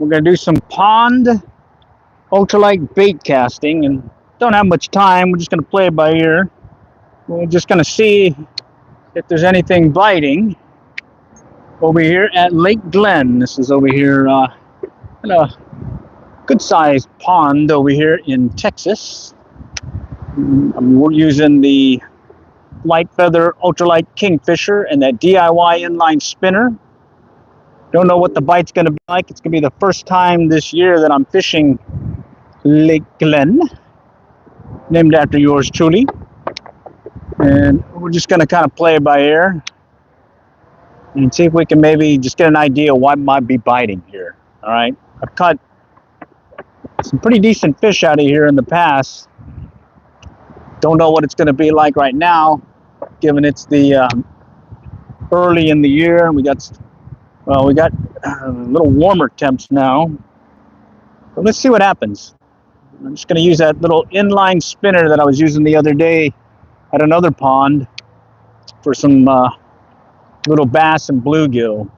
We're going to do some pond ultralight bait casting, and don't have much time. We're just going to play it by ear. We're just going to see if there's anything biting over here at Lake Glen. This is over here in a good-sized pond over here in Texas. We're using the light feather ultralight kingfisher and that DIY inline spinner. Don't know what the bite's going to be like. It's going to be the first time this year that I'm fishing Lake Glen, named after yours truly. And we're just going to kind of play it by ear and see if we can maybe just get an idea of what might be biting here. All right, I've caught some pretty decent fish out of here in the past. Don't know what it's going to be like right now, given it's the early in the year, and we got a little warmer temps now. But let's see what happens. I'm just going to use that little inline spinner that I was using the other day at another pond for some little bass and bluegill.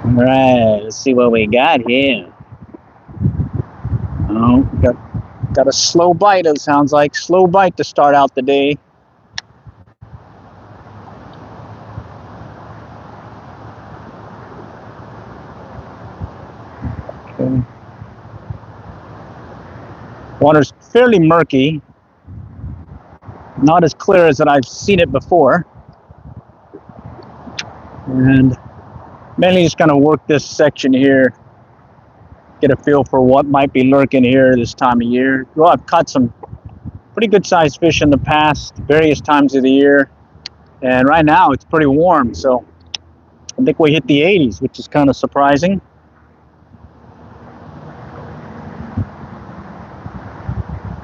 All right, let's see what we got here. Oh, got a slow bite, it sounds like. Slow bite to start out the day. Okay. Water's fairly murky. Not as clear as that I've seen it before. And mainly just going to work this section here, get a feel for what might be lurking here this time of year. Well, I've caught some pretty good sized fish in the past, various times of the year. And right now it's pretty warm, so I think we hit the 80s, which is kind of surprising.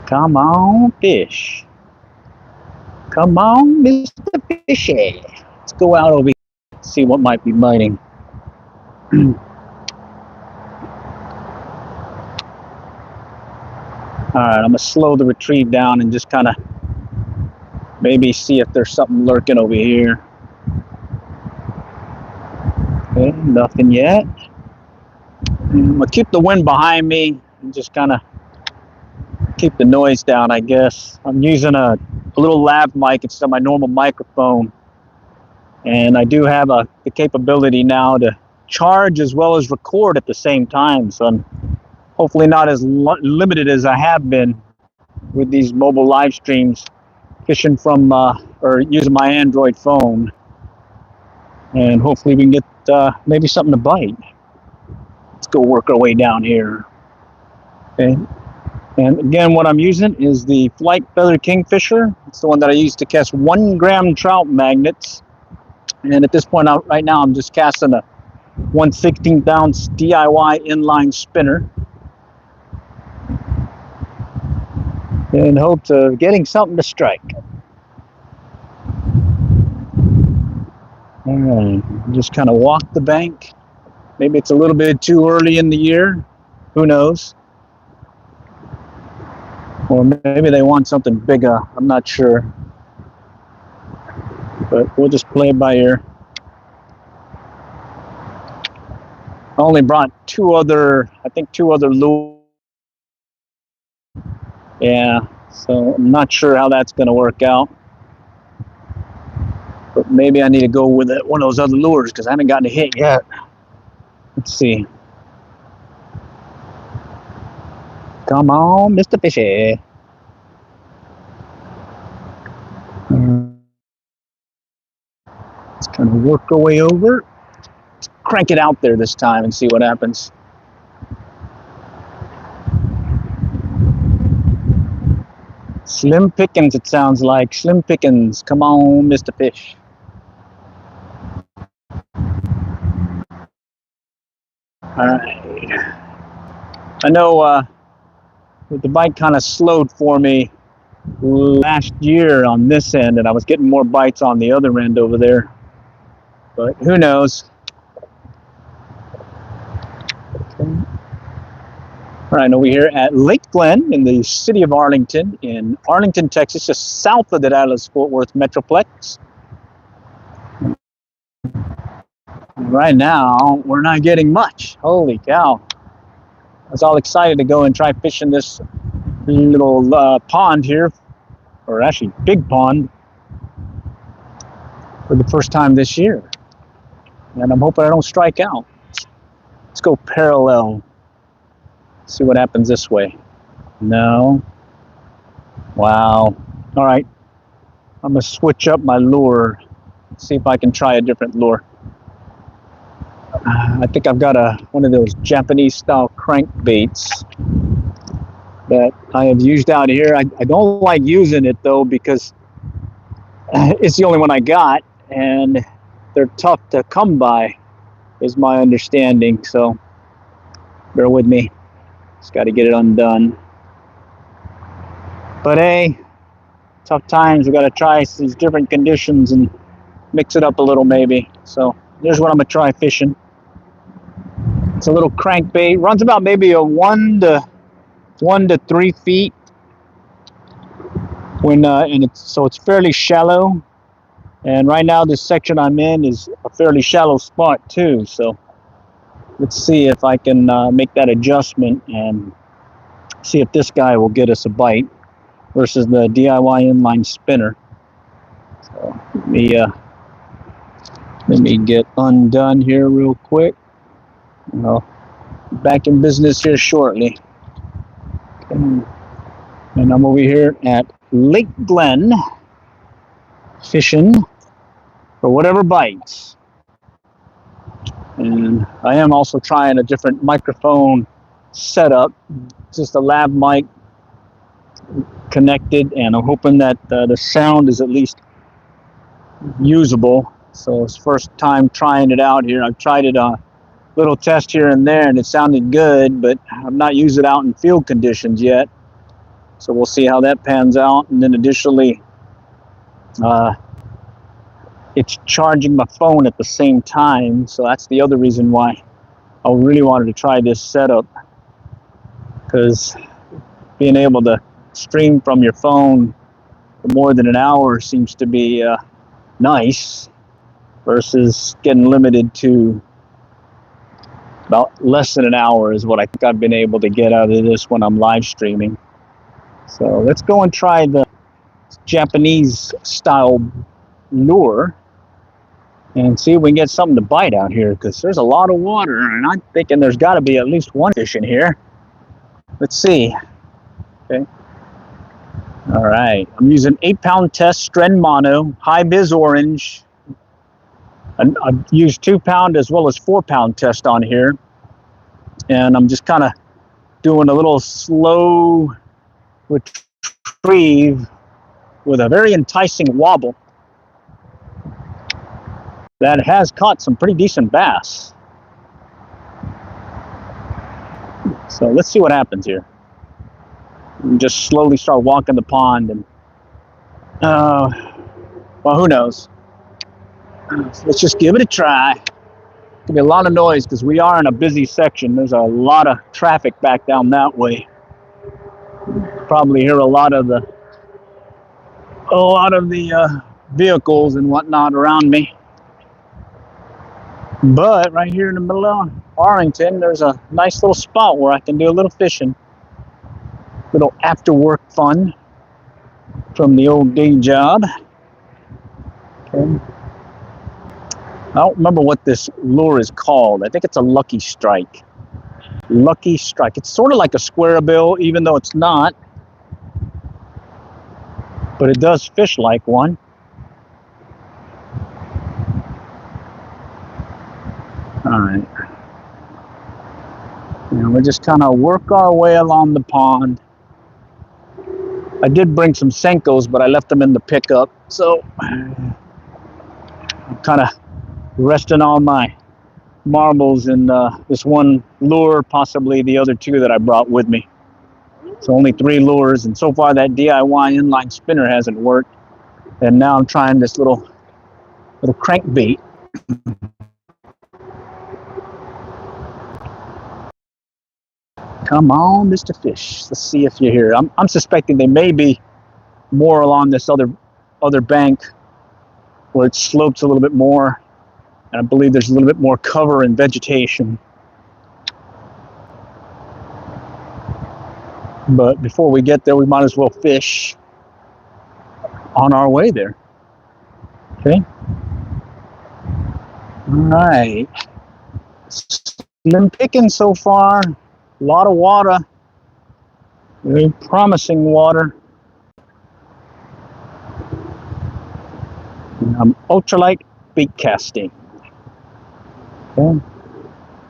Come on, fish. Come on, Mr. Fishy. Let's go out over here and see what might be biting. All right, I'm going to slow the retrieve down and just kind of maybe see if there's something lurking over here. Okay, nothing yet. I'm going to keep the wind behind me and just kind of keep the noise down, I guess. I'm using a little lav mic instead of my normal microphone. And I do have the capability now to charge as well as record at the same time. So I'm hopefully not as limited as I have been with these mobile live streams, fishing from or using my Android phone. And hopefully we can get maybe something to bite. Let's go work our way down here. Okay. And again, what I'm using is the Light Feather Kingfisher. It's the one that I use to cast 1 gram trout magnets. And at this point, right now, I'm just casting a 1/16 ounce DIY inline spinner in hopes of getting something to strike. All right, just kind of walk the bank. Maybe it's a little bit too early in the year. Who knows? Or maybe they want something bigger. I'm not sure. But we'll just play it by ear. I only brought two other lures. Yeah, so I'm not sure how that's going to work out. But maybe I need to go with one of those other lures because I haven't gotten a hit yet. Let's see. Come on, Mr. Fishy. Let's kind of work our way over. Let's crank it out there this time and see what happens. Slim pickings, it sounds like. Slim pickings. Come on, Mr. Fish. All right. I know the bite kind of slowed for me last year on this end, and I was getting more bites on the other end over there. But who knows? Okay. All right, over here at Lake Glen in the city of Arlington, in Arlington, Texas, just south of the Dallas-Fort Worth Metroplex. Right now, we're not getting much. Holy cow. I was all excited to go and try fishing this little pond here, or actually big pond, for the first time this year. And I'm hoping I don't strike out. Let's go parallel. See what happens this way. No. Wow. All right. I'm going to switch up my lure. See if I can try a different lure. I think I've got one of those Japanese style crankbaits that I have used out here. I don't like using it though because it's the only one I got, and they're tough to come by, is my understanding. So bear with me. Just got to get it undone. But hey, tough times. We got to try these different conditions and mix it up a little maybe. So here's what I'm gonna try fishing. It's a little crankbait. Runs about maybe a 1 to 3 feet. And it's fairly shallow. And right now this section I'm in is a fairly shallow spot too. So let's see if I can make that adjustment and see if this guy will get us a bite versus the DIY inline spinner. So let me get undone here real quick. Well, back in business here shortly. Okay. And I'm over here at Lake Glen fishing for whatever bites. And I am also trying a different microphone setup, just a lav mic connected, and I'm hoping that the sound is at least usable. So it's first time trying it out here. I've tried it a little test here and there and it sounded good, but I've not used it out in field conditions yet. So we'll see how that pans out. And then additionally, it's charging my phone at the same time. So that's the other reason why I really wanted to try this setup, because being able to stream from your phone for more than an hour seems to be nice, versus getting limited to about less than an hour is what I think I've been able to get out of this when I'm live streaming. So let's go and try the Japanese style lure and see if we can get something to bite out here, because there's a lot of water and I'm thinking there's got to be at least one fish in here. Let's see. Okay. All right. I'm using 8-pound test Stren Mono, high vis orange. I've used 2-pound as well as 4-pound test on here. And I'm just kind of doing a little slow retrieve with a very enticing wobble that has caught some pretty decent bass. So let's see what happens here. And just slowly start walking the pond, and well, who knows? Let's just give it a try. There'll be a lot of noise because we are in a busy section. There's a lot of traffic back down that way. Probably hear a lot of the vehicles and whatnot around me. But right here in the middle of Arlington, there's a nice little spot where I can do a little fishing, little after work fun from the old day job. Okay. I don't remember what this lure is called. I think it's a Lucky Strike. Lucky Strike. It's sort of like a square bill, even though it's not. But it does fish like one. All right. And we'll just kind of work our way along the pond. I did bring some Senkos, but I left them in the pickup. So I'm kind of resting all my marbles in this one lure, possibly the other two that I brought with me. So only 3 lures, and so far that DIY inline spinner hasn't worked. And now I'm trying this little crankbait. Come on, Mr. Fish. Let's see if you're here. I'm suspecting they may be more along this other bank where it slopes a little bit more. And I believe there's a little bit more cover and vegetation. But before we get there, we might as well fish on our way there. Okay. All right. Slim picking so far. A lot of water. Very promising water. Ultralight Baitcasting. Okay.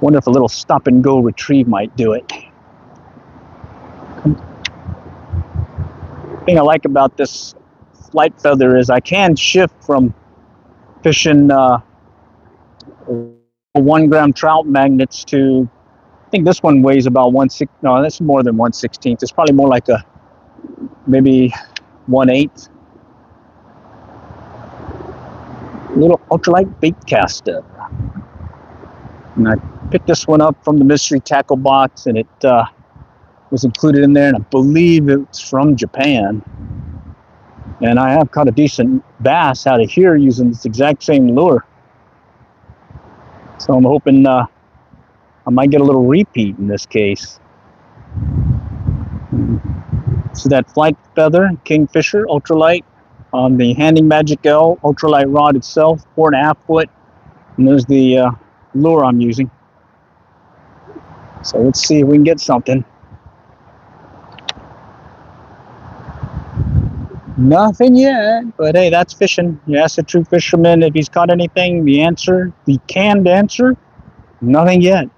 Wonder if a little stop and go retrieve might do it. The thing I like about this light feather is I can shift from fishing 1 gram trout magnets to, I think this one weighs about 1/6. No, that's more than 1/16. It's probably more like a maybe 1/8. Little ultralight bait caster. And I picked this one up from the mystery tackle box, and it was included in there, and I believe it's from Japan. And I have caught a decent bass out of here using this exact same lure. So I'm hoping I might get a little repeat in this case. So that flight feather, Kingfisher Ultralight on the Handy Magic L Ultralight rod itself, 4.5 foot. And there's the lure I'm using. So let's see if we can get something. Nothing yet, but hey, that's fishing. You ask a true fisherman if he's caught anything, the canned answer, nothing yet.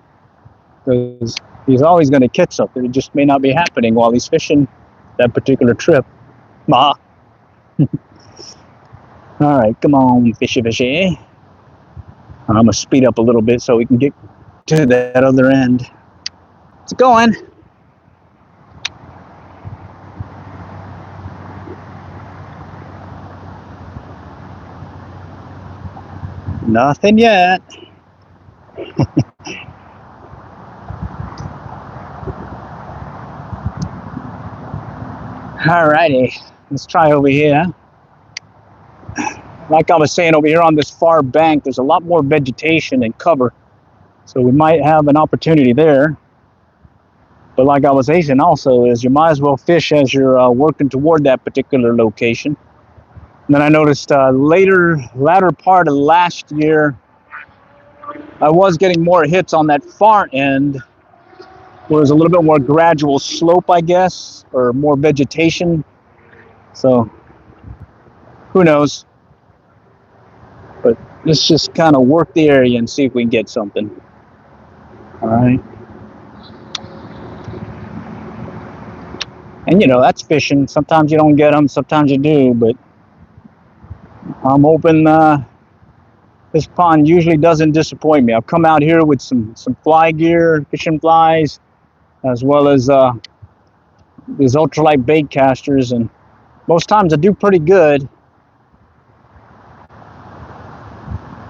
Because he's always going to catch something. It just may not be happening while he's fishing that particular trip. All right, come on, fishy, fishy. I'm going to speed up a little bit so we can get to that other end. It's going. Nothing yet. Alrighty, let's try over here. Like I was saying, over here on this far bank, there's a lot more vegetation and cover. So we might have an opportunity there. But like I was saying also, is you might as well fish as you're working toward that particular location. And then I noticed latter part of last year, I was getting more hits on that far end, where there's a little bit more gradual slope, I guess, or more vegetation. So who knows? But let's just kind of work the area and see if we can get something. All right. And you know, that's fishing. Sometimes you don't get them, sometimes you do, but I'm hoping this pond usually doesn't disappoint me. I've come out here with some fly gear, fishing flies, as well as these ultralight bait casters, and most times I do pretty good.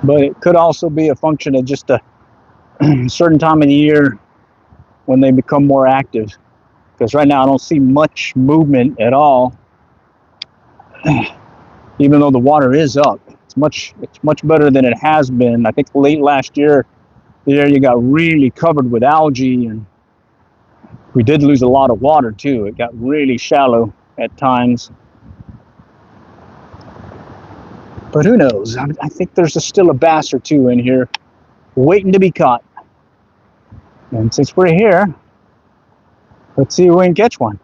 But it could also be a function of just a certain time of the year when they become more active. Because right now I don't see much movement at all. Even though the water is up, it's much better than it has been. I think late last year, the area got really covered with algae, and we did lose a lot of water too. It got really shallow at times. But who knows? I think there's still a bass or two in here waiting to be caught. And since we're here, let's see if we can catch one.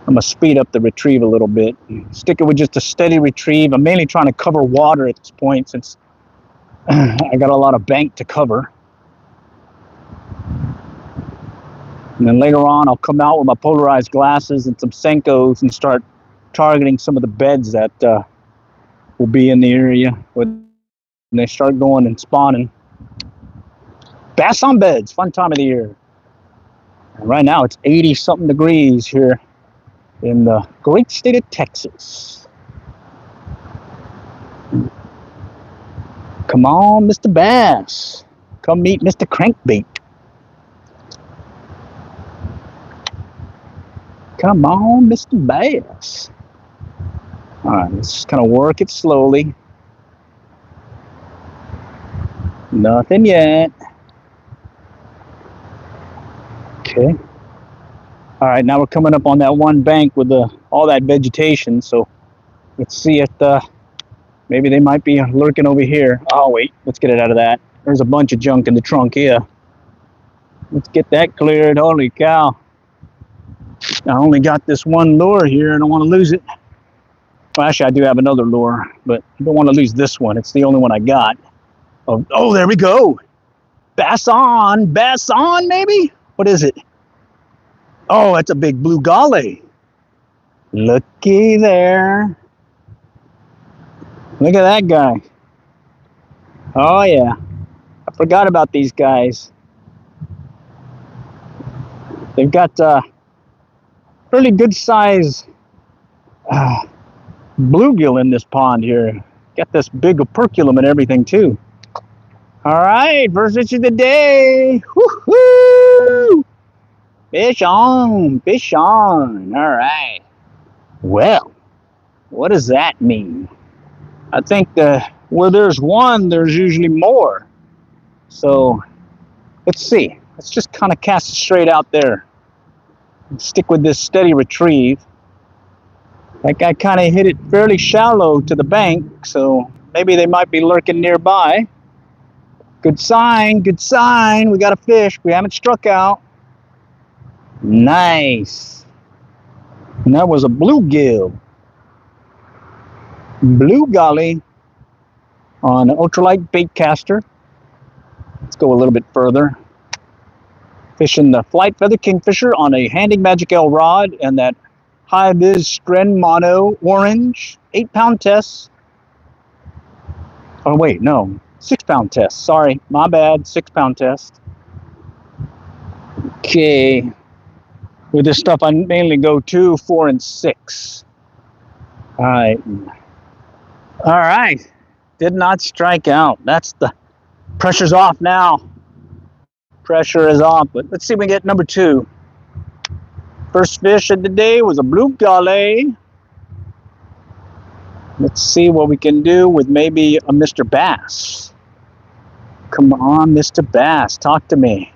I'm going to speed up the retrieve a little bit. Stick it with just a steady retrieve. I'm mainly trying to cover water at this point since I got a lot of bank to cover. And then later on, I'll come out with my polarized glasses and some Senkos and start targeting some of the beds that will be in the area when they start going and spawning. Bass on beds, fun time of the year. And right now, it's 80-something degrees here in the great state of Texas. Come on, Mr. Bass. Come meet Mr. Crankbait. Come on, Mr. Bass. All right, let's just kind of work it slowly. Nothing yet. Okay. All right, now we're coming up on that one bank with all that vegetation. So let's see if maybe they might be lurking over here. Oh wait, let's get it out of that. There's a bunch of junk in the trunk here. Let's get that cleared. Holy cow! I only got this one lure here, and I don't want to lose it. Well, actually, I do have another lure, but I don't want to lose this one. It's the only one I got. Oh, there we go. Bass on, maybe? What is it? Oh, that's a big blue golly. Looky there. Look at that guy. Oh, yeah. I forgot about these guys. They've got really good size bluegill in this pond here. Got this big operculum and everything, too. All right, first fish of the day. Woo-hoo! Fish on, fish on. All right. Well, what does that mean? I think where there's one, there's usually more. So let's see. Let's just kind of cast it straight out there. Stick with this steady retrieve. That guy kind of hit it fairly shallow to the bank, so maybe they might be lurking nearby. Good sign, good sign. We got a fish. We haven't struck out. Nice. And that was a bluegill. Blue golly on an ultralight bait caster. Let's go a little bit further. Fishing the flight feather kingfisher on a Handing Magic L rod and that high vis Stren mono orange 8-pound test. Oh wait, no, 6-pound test. Sorry, my bad. 6-pound test. Okay. With this stuff, I mainly go 2, 4, and 6. All right. All right. Did not strike out. That's the pressure's off now. Pressure is off. But let's see if we get number 2. First fish of the day was a blue golly. Let's see what we can do with maybe a Mr. Bass. Come on, Mr. Bass, talk to me.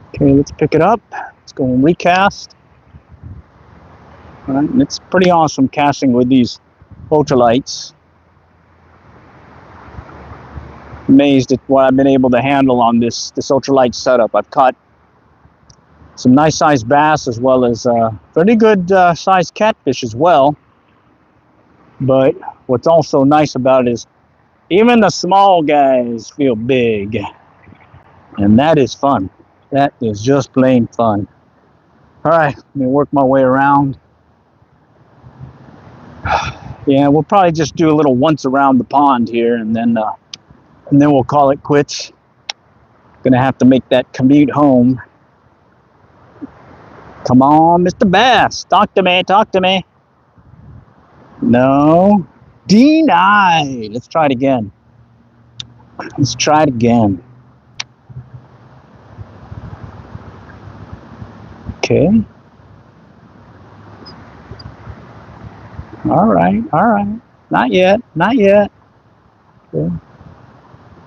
Okay, let's pick it up. Let's go and recast. All right, and it's pretty awesome casting with these ultralights. Amazed at what I've been able to handle on this ultralight setup. I've caught some nice sized bass as well as pretty good sized catfish as well. But what's also nice about it is even the small guys feel big, and that is fun. That is just plain fun. All right, let me work my way around. Yeah, we'll probably just do a little once around the pond here, and then we'll call it quits. Gonna have to make that commute home. Come on, Mr. Bass, talk to me, talk to me. No, denied. Let's try it again. Let's try it again. Okay. All right, all right. Not yet, not yet. Okay.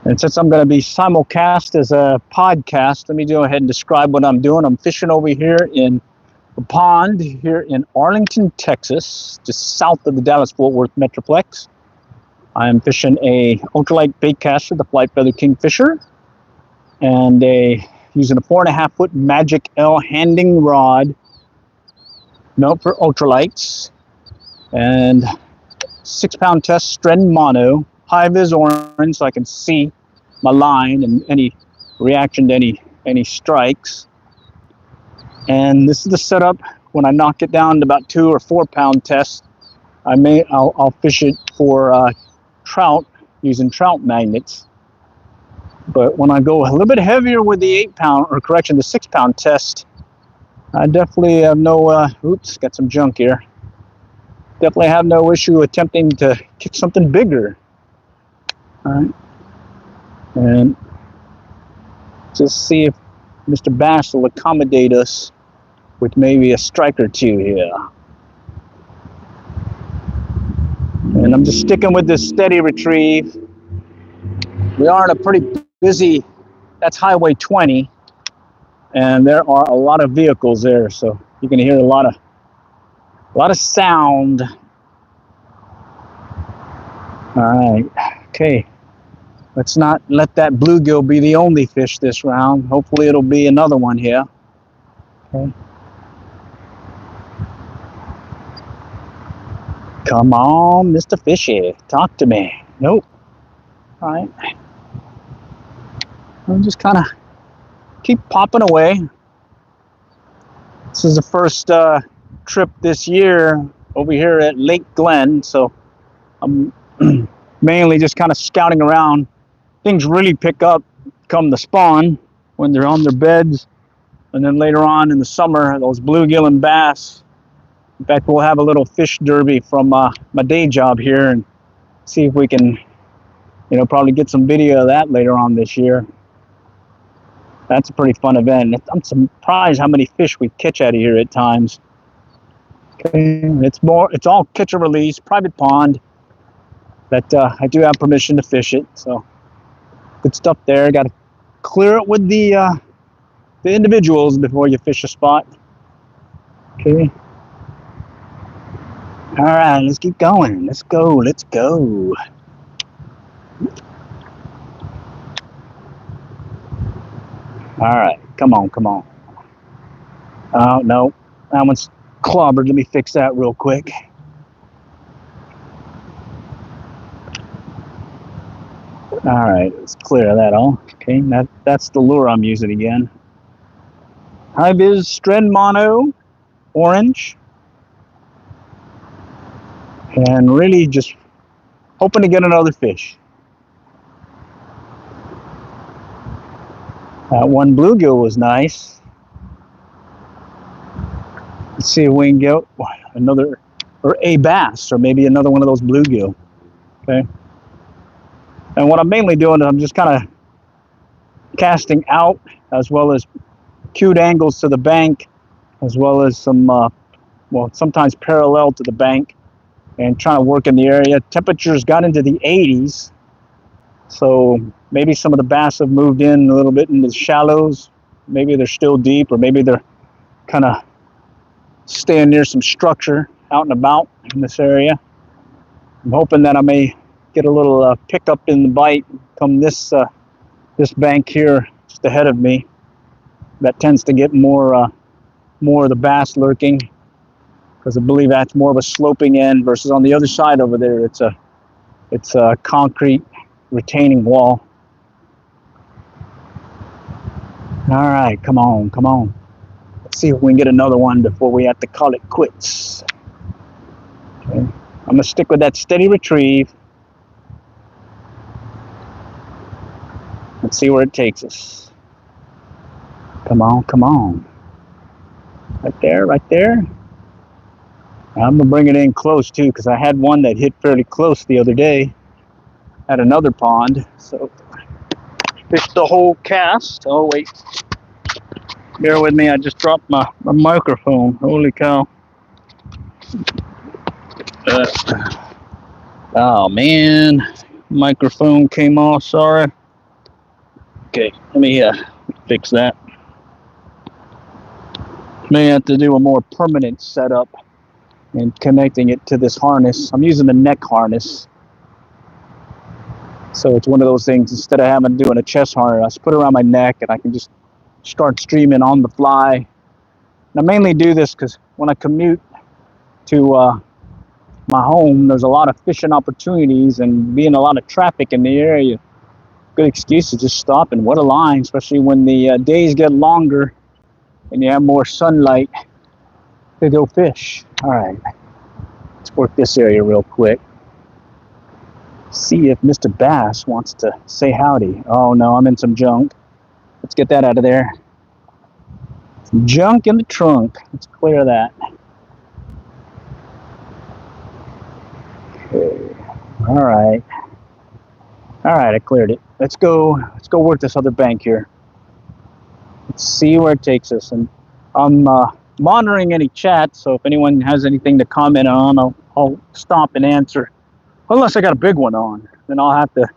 And since I'm going to be simulcast as a podcast, let me go ahead and describe what I'm doing. I'm fishing over here in a pond here in Arlington, Texas, just south of the Dallas-Fort Worth Metroplex. I am fishing a ultralight bait caster, the Flight Feather Kingfisher, and using a 4.5-foot Magic L handing rod, note for ultralights, and 6-pound test Stren mono, high vis orange, so I can see my line and any reaction to any strikes. And this is the setup. When I knock it down to about 2 or 4-pound test, I'll fish it for trout using trout magnets. But when I go a little bit heavier with the 8-pound, or correction, the 6-pound test, I definitely have no, oops, got some junk here. Definitely have no issue attempting to kick something bigger. All right. And just see if Mr. Bass will accommodate us with maybe a strike or two here. And I'm just sticking with this steady retrieve. We are in a pretty busy, that's Highway 20, and there are a lot of vehicles there, so you can hear a lot of sound. All right, okay. Let's not let that bluegill be the only fish this round. Hopefully it'll be another one here. Okay. Come on, Mr. Fishy, talk to me. Nope. All right. I'm just kind of keep popping away. This is the first trip this year over here at Lake Glen, so I'm mainly just kind of scouting around. Things really pick up come the spawn when they're on their beds, and then later on in the summer, those bluegill and bass. In fact, we'll have a little fish derby from my day job here and see if we can, probably get some video of that later on this year. That's a pretty fun event. I'm surprised how many fish we catch out of here at times. Okay. It's all catch and release, private pond, but I do have permission to fish it, so good stuff there. Got to clear it with the individuals before you fish a spot. Okay. All right, let's keep going. Let's go. All right, come on. Oh, no, that one's clobbered. Let me fix that real quick. All right, let's clear that all. Okay, that's the lure I'm using again. High Vis Strand Mono, orange. And really just hoping to get another fish. That one bluegill was nice. Let's see if we can get another, or a bass, or maybe another one of those bluegill. Okay. And what I'm mainly doing is I'm just kind of casting out, as well as acute angles to the bank, as well as some, sometimes parallel to the bank, and trying to work in the area. Temperatures got into the 80s. So maybe some of the bass have moved in a little bit into the shallows. Maybe they're still deep, or maybe they're kind of staying near some structure out and about in this area. I'm hoping that I may get a little pickup in the bite come this bank here just ahead of me. That tends to get more of the bass lurking, because I believe that's more of a sloping end versus on the other side over there. It's a concrete retaining wall. All right, come on. Let's see if we can get another one before we have to call it quits. Okay. I'm gonna stick with that steady retrieve. Let's see where it takes us. Come on. Right there. I'm gonna bring it in close too, because I had one that hit fairly close the other day at another pond. So fished the whole cast. Oh wait, bear with me, I just dropped my microphone. Holy cow. Oh man, microphone came off, sorry. Okay, let me fix that. May have to do a more permanent setup and connecting it to this harness. I'm using the neck harness. So it's one of those things, instead of having to do a chest harness, I just put it around my neck and I can just start streaming on the fly. And I mainly do this because when I commute to my home, there's a lot of fishing opportunities, and being a lot of traffic in the area, good excuse to just stop and wet a line, especially when the days get longer and you have more sunlight to go fish. All right, let's work this area real quick. See if Mr. Bass wants to say howdy. Oh no, I'm in some junk. Let's get that out of there. Some junk in the trunk. Let's clear that. Okay. All right, I cleared it. Let's go work this other bank here. Let's see where it takes us. And I'm monitoring any chat, so if anyone has anything to comment on, I'll stop and answer. Unless I got a big one on, then I'll have to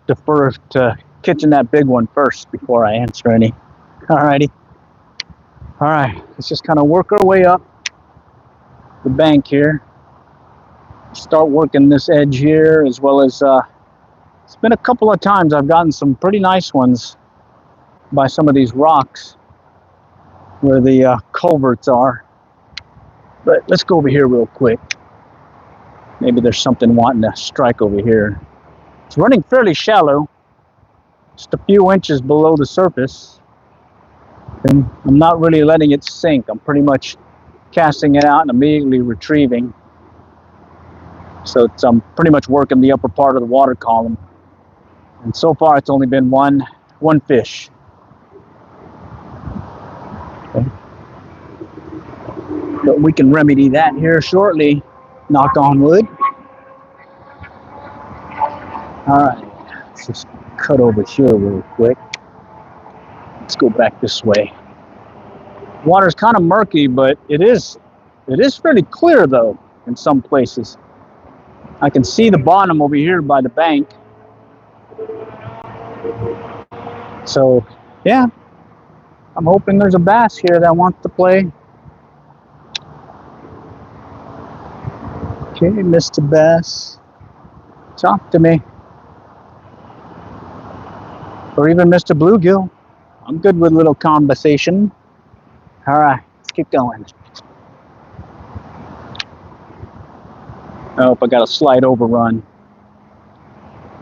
defer to catching that big one first before I answer any. Alrighty. Alright, let's just kind of work our way up the bank here. Start working this edge here, as well as it's been a couple of times I've gotten some pretty nice ones by some of these rocks where the culverts are. But let's go over here real quick. Maybe there's something wanting to strike over here. It's running fairly shallow, just a few inches below the surface. And I'm not really letting it sink. I'm pretty much casting it out and immediately retrieving. So I'm pretty much working the upper part of the water column. And so far it's only been one fish. Okay. But we can remedy that here shortly, knock on wood. Alright, let's just cut over here real quick. Let's go back this way. Water's kind of murky, but it is fairly clear though in some places. I can see the bottom over here by the bank. So yeah, I'm hoping there's a bass here that wants to play. Okay, Mr. Bass, talk to me. Or even Mr. Bluegill. I'm good with a little conversation. All right, let's keep going. Oh, I got a slight overrun.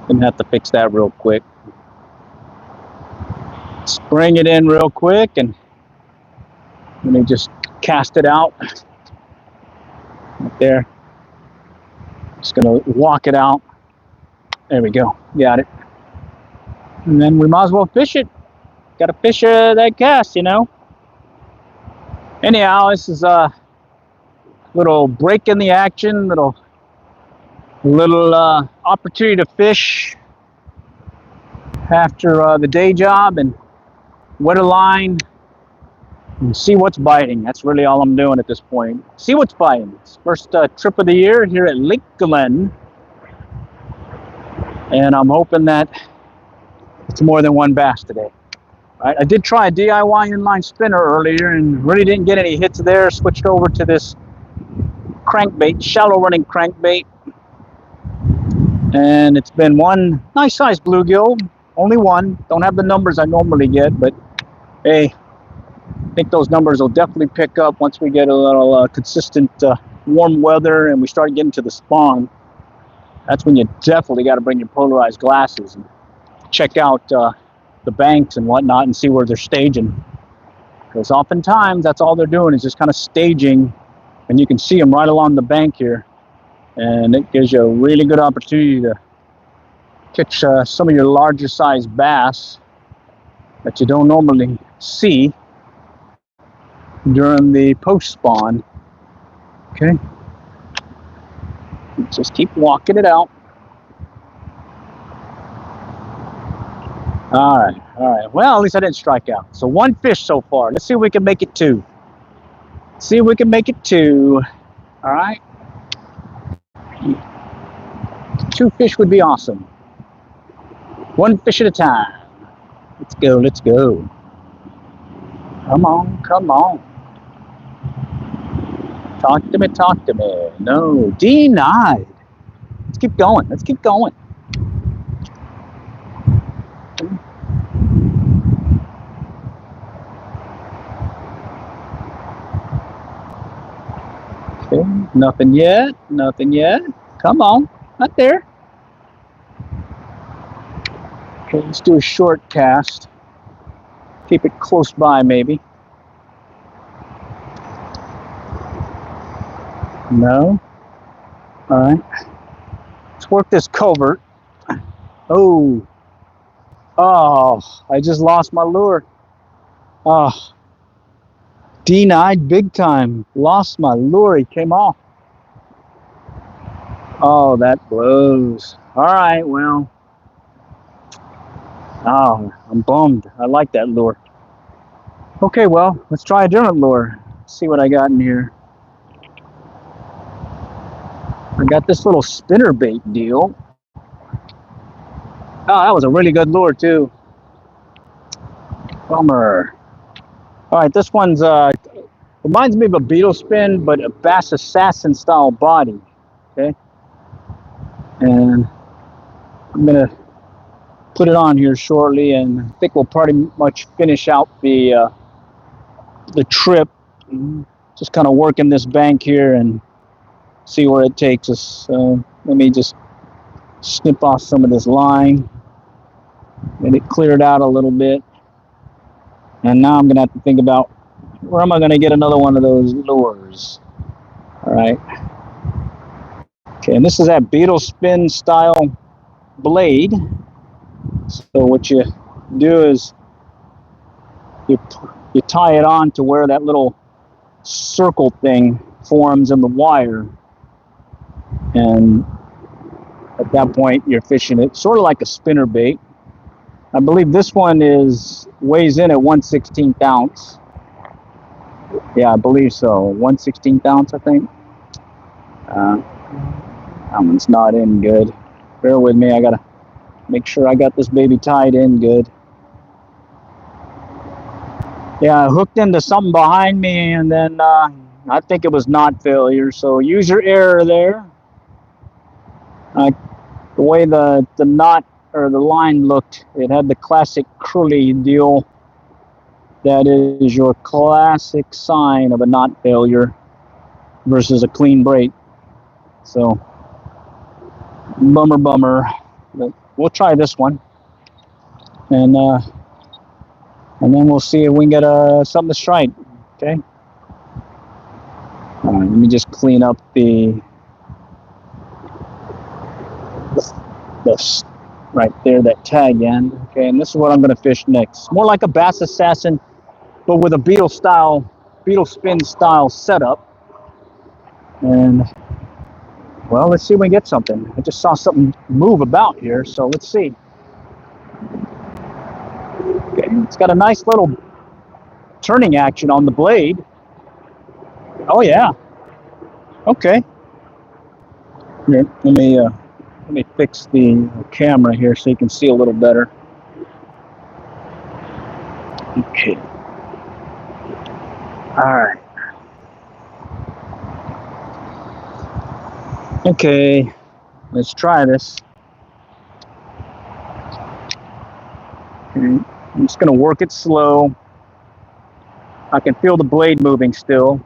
Gonna have to fix that real quick. Let's bring it in real quick and let me just cast it out. Right there. Just gonna walk it out. There we go. Got it. And then we might as well fish it. Gotta fish that cast, you know. Anyhow, this is a little break in the action, little opportunity to fish after the day job and wet a line and see what's biting. That's really all I'm doing at this point. See what's biting. It's first trip of the year here at Lake Glen, and I'm hoping that it's more than one bass today. Right, I did try a DIY inline spinner earlier and really didn't get any hits there. Switched over to this crankbait, shallow running crankbait. And it's been one nice sized bluegill, only one. Don't have the numbers I normally get, but hey, I think those numbers will definitely pick up once we get a little consistent warm weather and we start getting to the spawn. That's when you definitely got to bring your polarized glasses and check out the banks and whatnot and see where they're staging, because oftentimes that's all they're doing is just kind of staging, and you can see them right along the bank here, and it gives you a really good opportunity to catch some of your larger size bass that you don't normally see during the post spawn. Okay, just keep walking it out. All right. Well, at least I didn't strike out. So one fish so far. Let's see if we can make it two. See if we can make it two. All right. 2 fish would be awesome. 1 fish at a time. Let's go. Let's go. Come on. Come on. Talk to me. Talk to me. No. Denied. Let's keep going. Let's keep going. Okay, nothing yet, nothing yet. Come on, not there. Okay, let's do a short cast. Keep it close by, maybe. No. All right. Let's work this culvert. Oh. Oh, I just lost my lure. Oh. Denied big time. Lost my lure. He came off. Oh, that blows. All right, well. Oh, I'm bummed. I like that lure. Okay, well, let's try a different lure. Let's see what I got in here. I got this little spinner bait deal. Oh, that was a really good lure too. Bummer. All right, this one's reminds me of a beetle spin, but a Bass Assassin style body. Okay, and I'm gonna put it on here shortly, and I think we'll pretty much finish out the trip. Just kind of working this bank here and see where it takes us. So let me just snip off some of this line, get it cleared out a little bit, and now I'm gonna have to think about where am I gonna get another one of those lures. All right. Okay, and this is that beetle spin style blade. So what you do is you tie it on to where that little circle thing forms in the wire, and at that point you're fishing it sort of like a spinner bait. I believe this one weighs in at 1/16 ounce. Yeah, I believe so. 1/16 ounce, I think. That one's not in good. Bear with me. I gotta make sure I got this baby tied in good. Yeah, I hooked into something behind me, and then I think it was knot failure. So use your error there. The way the knot or the line looked, it had the classic curly deal. That is your classic sign of a knot failure versus a clean break. So bummer. But we'll try this one, and then we'll see if we can get something to strike. Okay. All right, let me just clean up the right there, that tag end. Okay, and this is what I'm going to fish next. More like a Bass Assassin, but with a beetle spin style setup. And well, let's see if we can get something. I just saw something move about here, so let's see. Okay, it's got a nice little turning action on the blade. Oh yeah. Okay. Here, let me fix the camera here so you can see a little better. Okay. All right. Okay, let's try this. Okay. I'm just gonna work it slow. I can feel the blade moving still.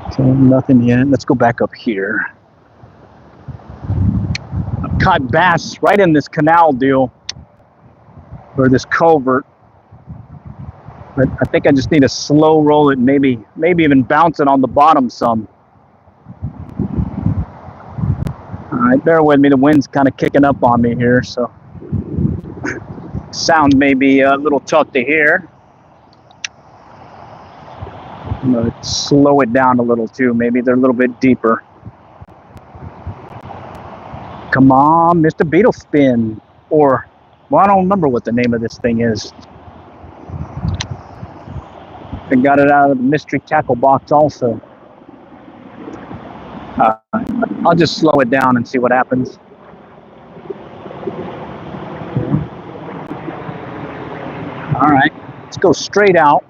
Okay, nothing yet. Let's go back up here. I've caught bass right in this canal deal, or this culvert. But I think I just need to slow roll it, maybe even bounce it on the bottom some. All right, bear with me. The wind's kind of kicking up on me here, so sound may be a little tough to hear. I'm going to slow it down a little too. Maybe they're a little bit deeper. Come on, Mr. Beetle Spin. Or, well, I don't remember what the name of this thing is. I got it out of the mystery tackle box also. I'll just slow it down and see what happens. All right, let's go straight out.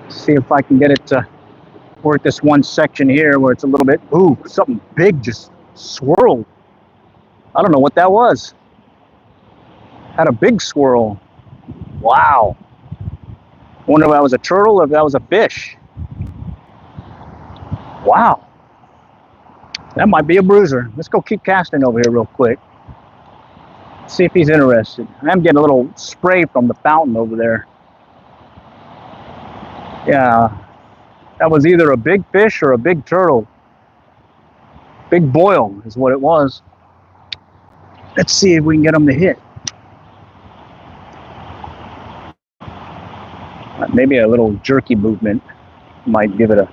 See if I can get it to work this one section here where it's a little bit, ooh, something big just swirled. I don't know what that was. Had a big swirl. Wow. Wonder if that was a turtle or if that was a fish. Wow. That might be a bruiser. Let's go keep casting over here real quick. See if he's interested. I'm getting a little spray from the fountain over there. Yeah, that was either a big fish or a big turtle. Big boil is what it was. Let's see if we can get him to hit. Maybe a little jerky movement might give it a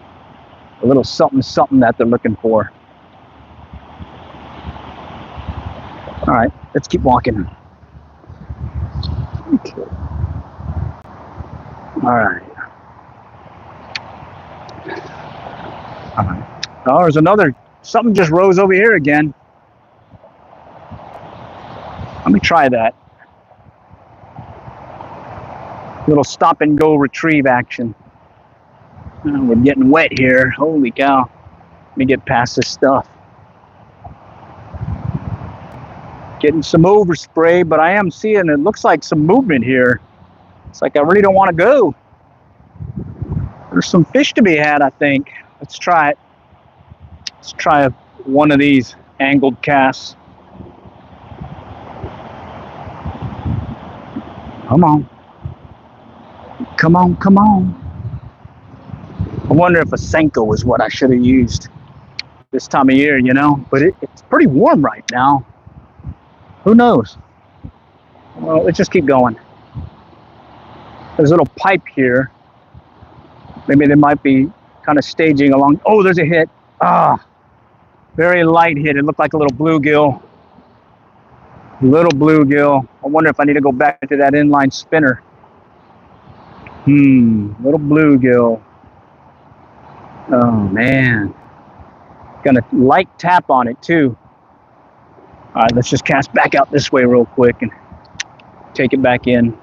little something that they're looking for. All right, let's keep walking. Okay. All right. Oh, there's another, something just rose over here again. me try that. Little stop and go retrieve action. We're getting wet here. Holy cow. Let me get past this stuff. Getting some overspray, but I am seeing, it looks like some movement here. It's like I really don't want to go. There's some fish to be had, I think. Let's try it. Let's try one of these angled casts. Come on. Come on, come on. I wonder if a Senko is what I should have used this time of year, you know? But it's pretty warm right now. Who knows? Well, let's just keep going. There's a little pipe here. Maybe they might be kind of staging along. Oh, there's a hit. Ah, very light hit. It looked like a little bluegill. Little bluegill. I wonder if I need to go back to that inline spinner. Little bluegill. Oh, man. Got a light tap on it, too. All right, let's just cast back out this way real quick and take it back in.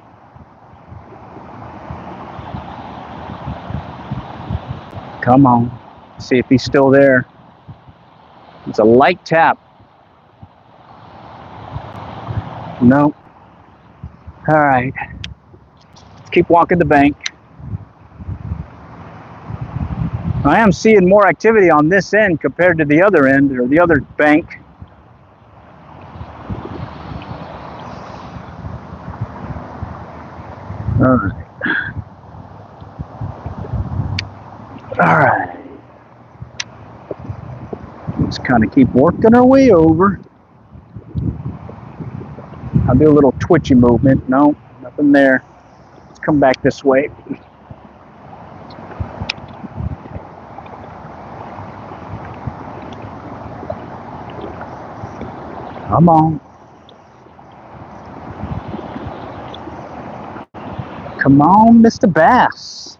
Come on. See if he's still there. It's a light tap. No. All right. Let's keep walking the bank. I am seeing more activity on this end compared to the other end, or the other bank. All right. All right. Let's kind of keep working our way over. I'll do a little twitchy movement. No, nothing there. Let's come back this way. Come on. Come on, Mr. Bass.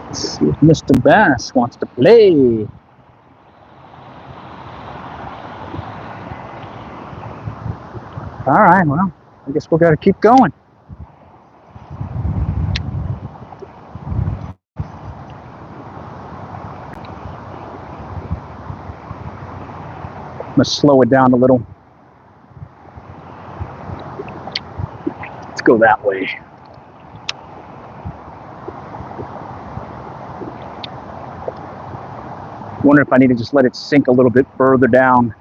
Let's see if Mr. Bass wants to play. All right, well, I guess we've got to keep going. I'm going to slow it down a little. Let's go that way. Wonder if I need to just let it sink a little bit further down.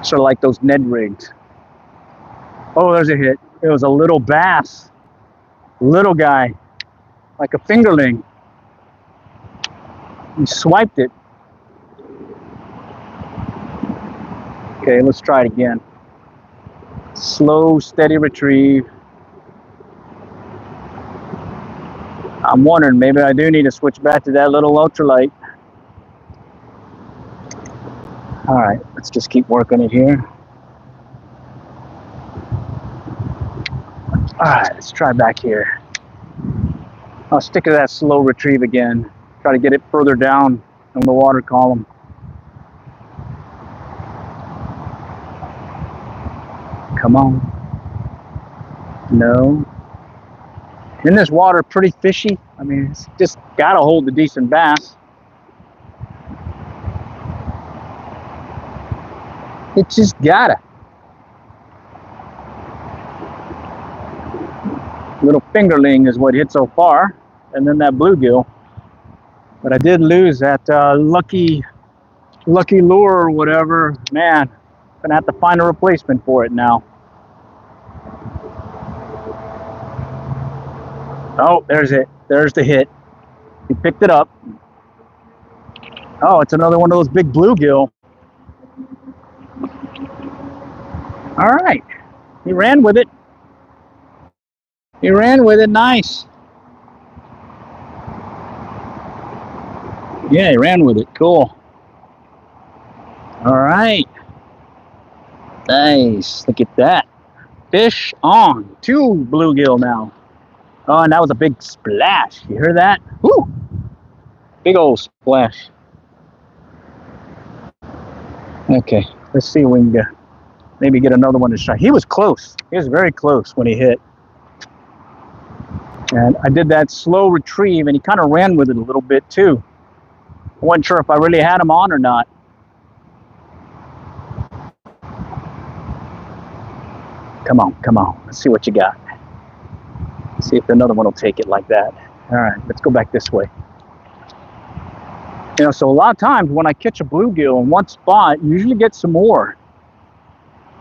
Sort of like those Ned rigs. Oh, there's a hit. It was a little bass. Little guy. Like a fingerling. He swiped it. Okay, let's try it again. Slow, steady retrieve. I'm wondering, maybe I do need to switch back to that little ultralight. All right, let's just keep working it here. All right, let's try back here. I'll stick to that slow retrieve again. Try to get it further down on the water column. Come on. No. Isn't this water pretty fishy? I mean, it's just got to hold a decent bass. It just gotta. Little fingerling is what hit so far, and then that bluegill. But I did lose that lucky lure or whatever. Man, gonna have to find a replacement for it now. Oh, there's it. There's the hit. He picked it up. Oh, it's another one of those big bluegill. All right. He ran with it. He ran with it. Nice. Yeah, he ran with it. Cool. All right. Nice. Look at that. Fish on. 2 bluegill now. Oh, and that was a big splash. You hear that? Woo! Big old splash. Okay, let's see if we can maybe get another one to strike. He was close. He was very close when he hit. And I did that slow retrieve, and he kind of ran with it a little bit too. I wasn't sure if I really had him on or not. Come on, come on. Let's see what you got. See if another one will take it like that. All right, let's go back this way. You know, so a lot of times when I catch a bluegill in one spot, you usually get some more.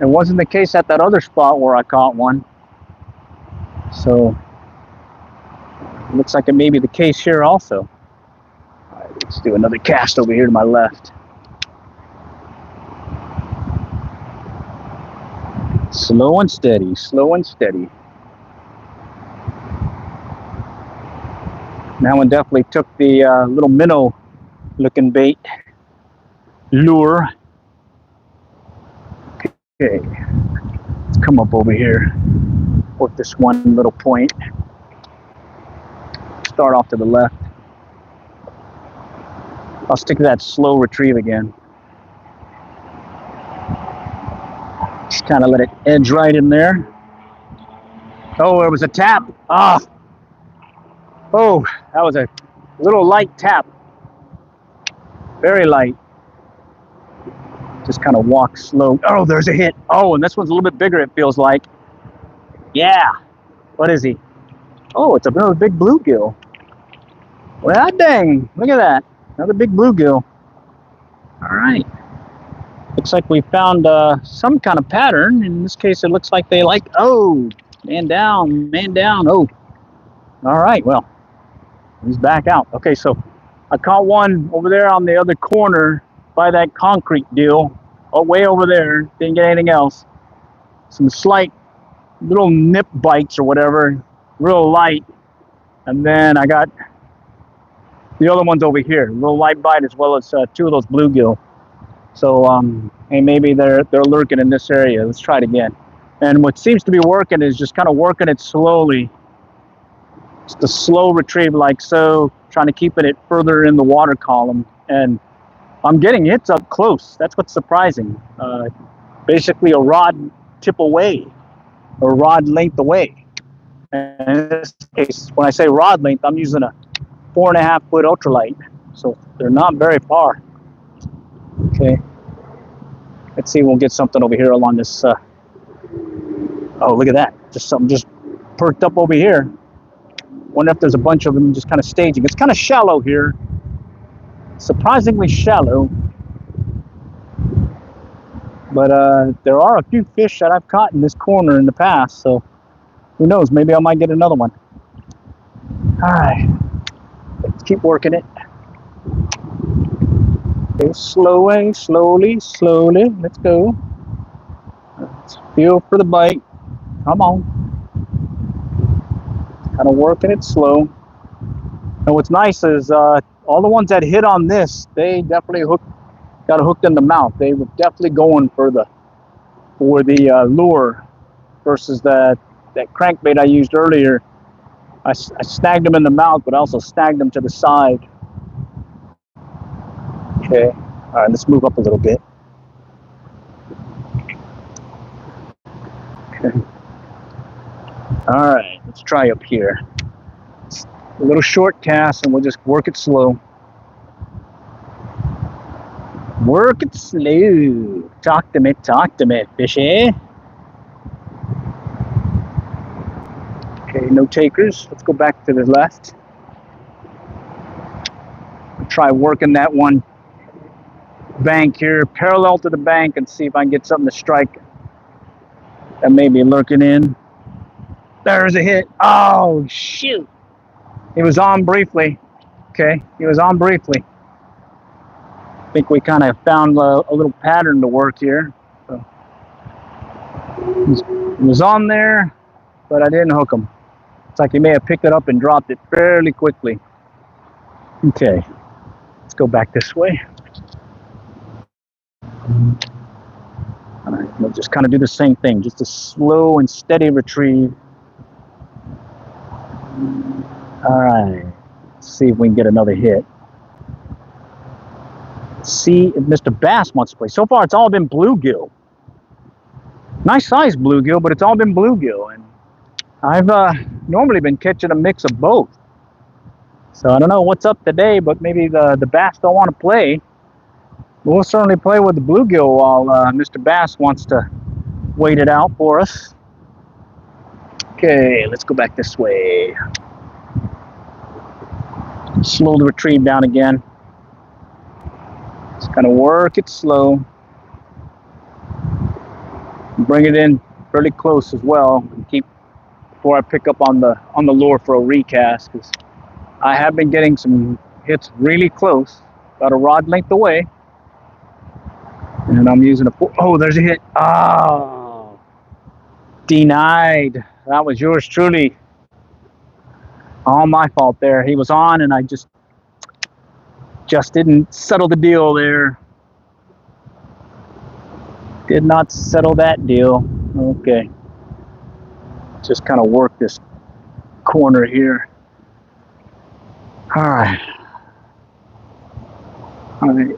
It wasn't the case at that other spot where I caught one. So it looks like it may be the case here also. All right, let's do another cast over here to my left. Slow and steady, slow and steady. That one definitely took the little minnow looking bait lure. Okay, let's come up over here, work this one little point. Start off to the left. I'll stick to that slow retrieve again. Just kind of let it edge right in there. Oh, there was a tap. Ah. Oh, that was a little light tap. Very light. Just kind of walk slow. Oh, there's a hit. Oh, and this one's a little bit bigger, it feels like. Yeah. What is he? Oh, it's another big bluegill. Well, dang. Look at that. Another big bluegill. All right. Looks like we found some kind of pattern. In this case, it looks like they like, oh, man down, man down. Oh. All right, well, he's back out. Okay, so I caught one over there on the other corner by that concrete deal. Oh, way over there. Didn't get anything else. Some slight little nip bites or whatever. Real light. And then I got the other ones over here. A little light bite as well as two of those bluegill. So, hey, maybe they're lurking in this area. Let's try it again. And what seems to be working is just kind of working it slowly. Just a slow retrieve like so, trying to keep it further in the water column. And I'm getting hits up close. That's what's surprising. Basically a rod tip away, or rod length away. And in this case, when I say rod length, I'm using a 4.5 foot ultralight. So they're not very far. Okay. Let's see, we'll get something over here along this. Oh, look at that. Just something just perked up over here. Wonder if there's a bunch of them just kind of staging. It's kind of shallow here. Surprisingly shallow. But there are a few fish that I've caught in this corner in the past. So who knows? Maybe I might get another one. All right. Let's keep working it. Okay, slowly, slowly, slowly. Let's go. Let's feel for the bite. Come on. Kind of working it slow. And what's nice is all the ones that hit on this, they definitely got hooked in the mouth. They were definitely going for the lure versus that crankbait I used earlier. I snagged them in the mouth, but I also snagged them to the side. Okay, all right, let's move up a little bit. Okay. All right, let's try up here. It's a little short cast, and we'll just work it slow. Work it slow. Talk to me, fishy. Okay, no takers. Let's go back to the left. Try working that one bank here parallel to the bank and see if I can get something to strike that may be lurking in. There's a hit. Oh, shoot. He was on briefly. Okay, he was on briefly. I think we kind of found a little pattern to work here. So, he was on there, but I didn't hook him. It's like he may have picked it up and dropped it fairly quickly. Okay, let's go back this way. All right, we'll just kind of do the same thing, just a slow and steady retrieve. All right, let's see if we can get another hit. See if Mr. Bass wants to play. So far, it's all been bluegill. Nice size bluegill, but it's all been bluegill. And I've normally been catching a mix of both. So I don't know what's up today, but maybe the bass don't want to play. We'll certainly play with the bluegill while Mr. Bass wants to wait it out for us. Okay, let's go back this way. Slow the retrieve down again. Just kind of work it slow. Bring it in fairly close as well. And keep before I pick up on the lure for a recast, because I have been getting some hits really close, about a rod length away. And I'm using a, oh, there's a hit. Oh, denied. That was yours truly. All my fault there. He was on and I just didn't settle the deal there. Did not settle that deal. Okay. Just kind of work this corner here. All right. And,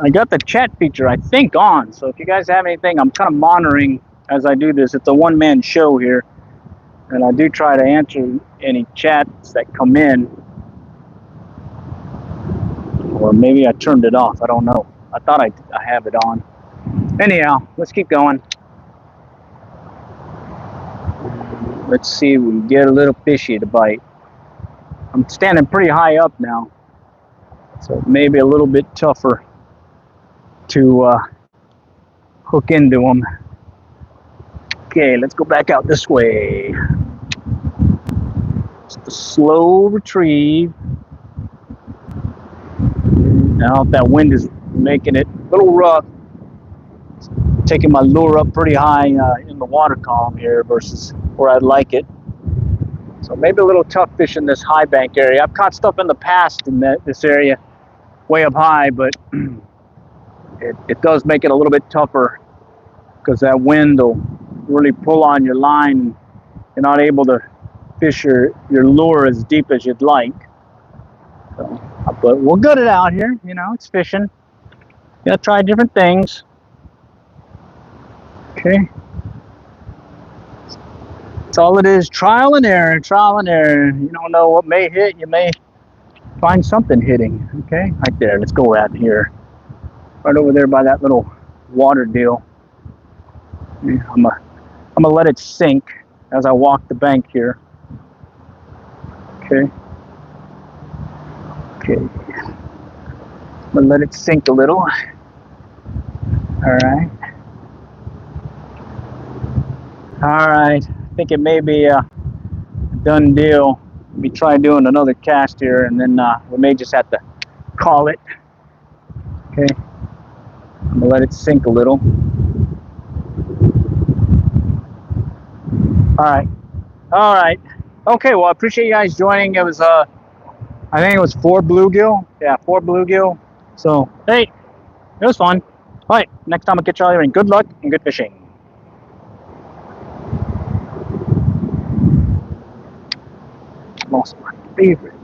I got the chat feature, I think, on. So if you guys have anything, I'm kind of monitoring as I do this. It's a one-man show here. And I do try to answer any chats that come in. Or maybe I turned it off. I don't know. I thought I have it on. Anyhow, let's keep going. Let's see if we can get a little fishy to bite. I'm standing pretty high up now, so it may be a little bit tougher to hook into them. Okay, let's go back out this way. Just a slow retrieve. Now if that wind is making it a little rough, taking my lure up pretty high in the water column here versus where I'd like it. So maybe a little tough fish in this high bank area. I've caught stuff in the past in this area way up high, but it does make it a little bit tougher because that wind will really pull on your line. You're not able to fish your lure as deep as you'd like. So, but we'll gut it out here. You know, it's fishing. You gotta try different things. Okay. That's all it is. Trial and error, trial and error. You don't know what may hit. You may find something hitting. Okay, right there. Let's go out here. Right over there by that little water deal. I'm gonna let it sink as I walk the bank here. Okay. Okay. I'm gonna let it sink a little. All right. All right. I think it may be a done deal. Let me try doing another cast here, and then we may just have to call it. Okay. I'm gonna let it sink a little. All right. All right. Okay. Well, I appreciate you guys joining. It was I think it was 4 bluegill. Yeah, 4 bluegill. So hey, it was fun. All right. Next time I'll catch y'all here, and good luck and good fishing. Lost my favorite.